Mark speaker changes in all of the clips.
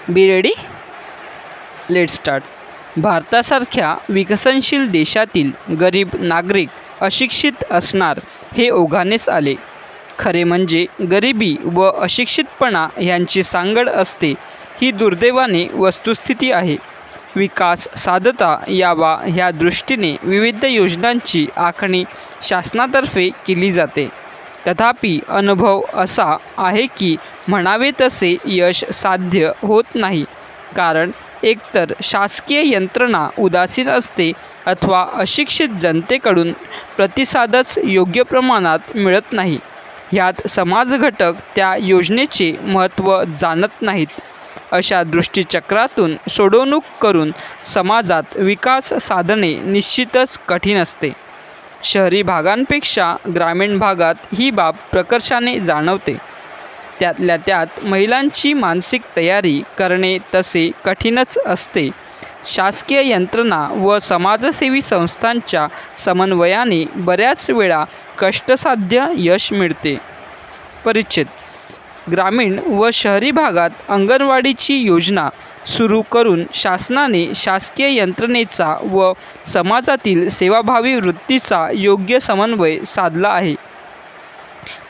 Speaker 1: Be ready? Let start. भारतासारख्या विकसनशील देशातील गरीब नागरिक अशिक्षित असणार हे ओघानेच आले. खरे म्हणजे गरिबी व अशिक्षितपणा यांची सांगड असते ही दुर्दैवाने वस्तुस्थिती आहे. विकास साधता यावा ह्या दृष्टीने विविध योजनांची आखणी शासनातर्फे केली जाते. तथापि अनुभव असा आहे की म्हणावे तसे यश साध्य होत नाही. कारण एकतर शासकीय यंत्रणा उदासीन असते अथवा अशिक्षित जनतेकडून प्रतिसादच योग्य प्रमाणात मिळत नाही. ह्यात समाज घटक त्या योजनेचे महत्त्व जाणत नाहीत. अशा दृष्टीचक्रातून सोडवणूक करून समाजात विकास साधणे निश्चितच कठीण असते. शहरी भागांपेक्षा ग्रामीण भागात ही बाब प्रकर्षाने जाणवते. त्यातल्या त्यात महिलांची मानसिक तयारी करणे तसे कठीणच असते. शासकीय यंत्रणा व समाजसेवी संस्थांच्या समन्वयाने बऱ्याच वेळा कष्टसाध्य यश मिळते. परिच्छेद. ग्रामीण व शहरी भागात अंगणवाडीची योजना सुरू करून शासनाने शासकीय यंत्रणेचा व समाजातील सेवाभावी वृत्तीचा योग्य समन्वय साधला आहे.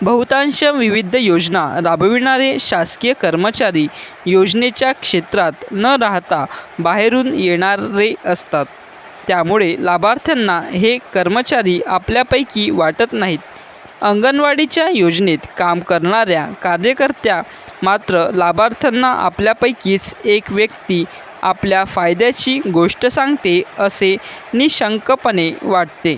Speaker 1: बहुतांश विविध योजना राबविणारे शासकीय कर्मचारी योजनेच्या क्षेत्रात न राहता बाहेरून येणारे असतात. त्यामुळे लाभार्थ्यांना हे कर्मचारी आपल्यापैकी वाटत नाहीत. अंगणवाडीच्या योजनेत काम करणाऱ्या कार्यकर्त्या मात्र लाभार्थ्यांना आपल्यापैकीच एक व्यक्ती आपल्या फायद्याची गोष्ट सांगते असे निशंकपणे वाटते.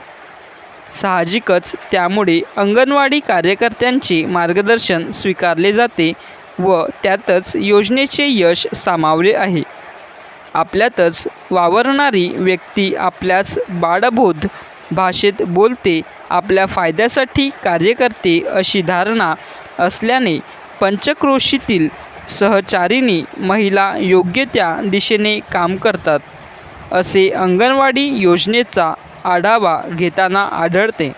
Speaker 1: साहजिकच त्यामुळे अंगणवाडी कार्यकर्त्यांचे मार्गदर्शन स्वीकारले जाते व त्यातच योजनेचे यश सामावले आहे. आपल्यातच वावरणारी व्यक्ती आपल्याच बाळबोध भाषेत बोलते, आपल्या फायद्यासाठी कार्य करते अशी धारणा असल्याने पंचक्रोशीतील सहचारिणी महिला योग्य त्या दिशेने काम करतात असे अंगणवाडी योजनेचा आढावा घेताना आढळते.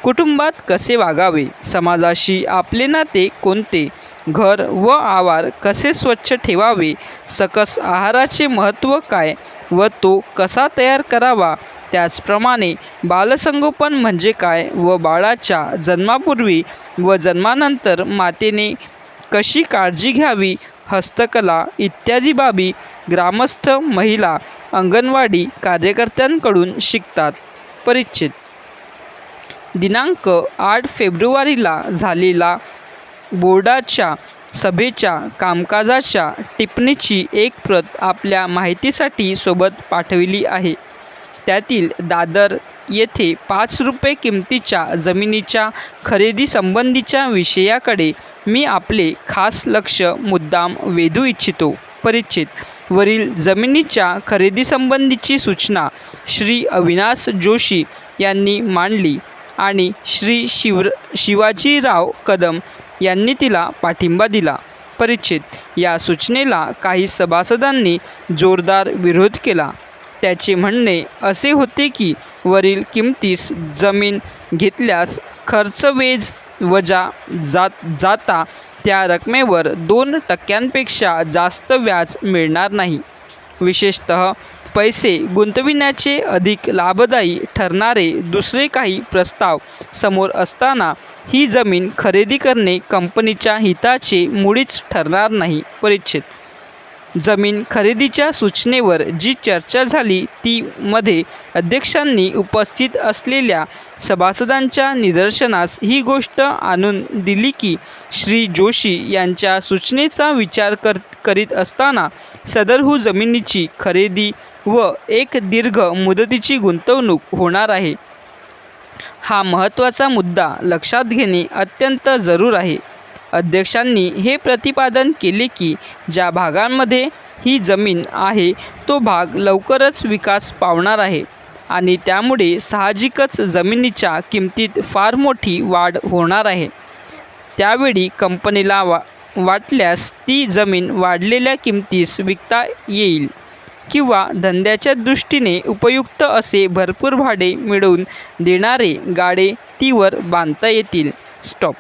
Speaker 1: कुटुंबात कसे वागावे, समाजाशी आपले नाते कोणते, घर व आवार कसे स्वच्छ ठेवावे, सकस आहाराचे महत्त्व काय व तो कसा तयार करावा, त्याचप्रमाणे बालसंगोपन म्हणजे काय व बाळाच्या जन्मापूर्वी व जन्मानंतर मातेने कशी काळजी घ्यावी, हस्तकला इत्यादी बाबी ग्रामस्थ महिला अंगणवाडी कार्यकर्त्यांकडून शिकतात. परिच्छेद. दिनांक 8 फेब्रुवारीला झालेला बोर्डाच्या सभेच्या कामकाजाच्या टिप्पणीची एक प्रत आपल्या माहितीसाठी सोबत पाठविली आहे. त्यातील दादर येथे 5 रुपये किमतीच्या जमिनीच्या खरेदीसंबंधीच्या विषयाकडे मी आपले खास लक्ष मुद्दाम वेधू इच्छितो. परिच्छेद. वरील जमिनीच्या खरेदीसंबंधीची सूचना श्री अविनाश जोशी यांनी मांडली आणि श्री शिवाजीराव कदम यांनी तिला पाठिंबा दिला. परिच्छेद. या सूचनेला काही सभासदांनी जोरदार विरोध केला. त्याचे म्हणणे असे होते की वरील किमतीस जमीन घेतल्यास खर्चवेज वजा जाता त्या रकमेवर 2% जास्त व्याज मिळणार नाही. विशेषतः पैसे गुंतविण्याचे अधिक लाभदायी ठरणारे दुसरे काही प्रस्ताव समोर असताना ही जमीन खरेदी करणे कंपनीच्या हिताचे मुळीच ठरणार नाही. परिच्छेद. जमीन खरेदीच्या सूचनेवर जी चर्चा झाली ती मध्ये अध्यक्षांनी उपस्थित असलेल्या सभासदांच्या निदर्शनास ही गोष्ट आणून दिली की श्री जोशी यांच्या सूचनेचा विचार करीत असताना सदरहू जमिनीची खरेदी व एक दीर्घ मुदतीची गुंतवणूक होणार आहे. हा महत्त्वाचा मुद्दा लक्षात घेणे अत्यंत जरूर आहे. अध्यक्षांनी हे प्रतिपादन केले की ज्या भागांमध्ये ही जमीन आहे तो भाग लवकरच विकास पावणार आहे आणि त्यामुळे साहजिकच जमिनीच्या किमतीत फार मोठी वाढ होणार आहे. त्यावेळी कंपनीला वाटल्यास ती जमीन वाढलेल्या किमतीस विकता येईल किंवा धंद्याच्या दृष्टीने उपयुक्त असे भरपूर भाडे मिळवून देणारे गाडे तीवर बांधता येतील. स्टॉप.